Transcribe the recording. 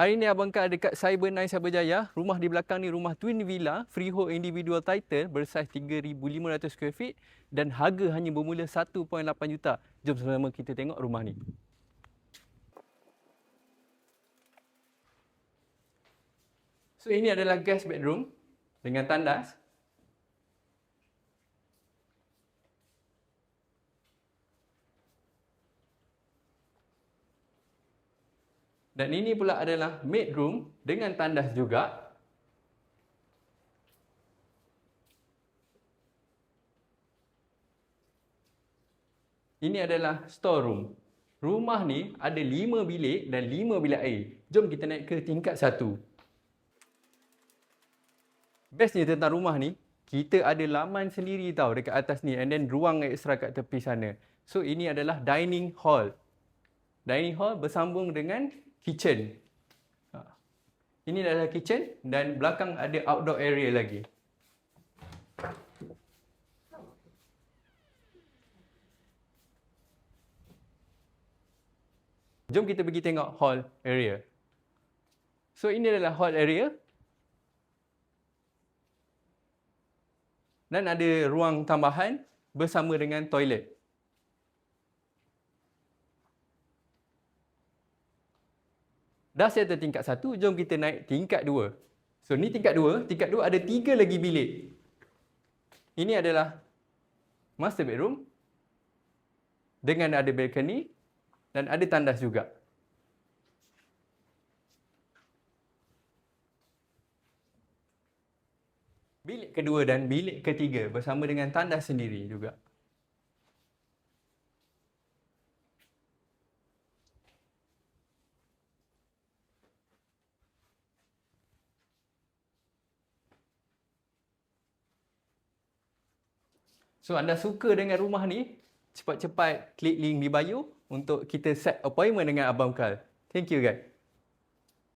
Hari ni Abang Kal dekat Cyber9 Cyberjaya. Rumah di belakang ni rumah twin villa, freehold individual title bersaiz 3,500 square feet dan harga hanya bermula 1.8 juta. Jom sama-sama kita tengok rumah ni. So ini adalah guest bedroom dengan tandas. Dan ini pula adalah maid room dengan tandas juga. Ini adalah storeroom. Rumah ni ada 5 bilik dan 5 bilik air. Jom kita naik ke tingkat 1. Bestnya tentang rumah ni, kita ada laman sendiri tau dekat atas ni and then ruang ekstra kat tepi sana. So ini adalah dining hall. Dining hall bersambung dengan kitchen. Ini adalah kitchen dan belakang ada outdoor area lagi. Jom kita pergi tengok hall area. So ini adalah hall area. Dan ada ruang tambahan bersama dengan toilet. Dah settle tingkat 1, jom kita naik tingkat 2. So ni tingkat 2, tingkat 2 ada 3 lagi bilik. Ini adalah master bedroom dengan ada balcony dan ada tandas juga. Bilik kedua dan bilik ketiga bersama dengan tandas sendiri juga. So anda suka dengan rumah ni, cepat-cepat klik link di bio untuk kita set appointment dengan Abang Kal. Thank you guys.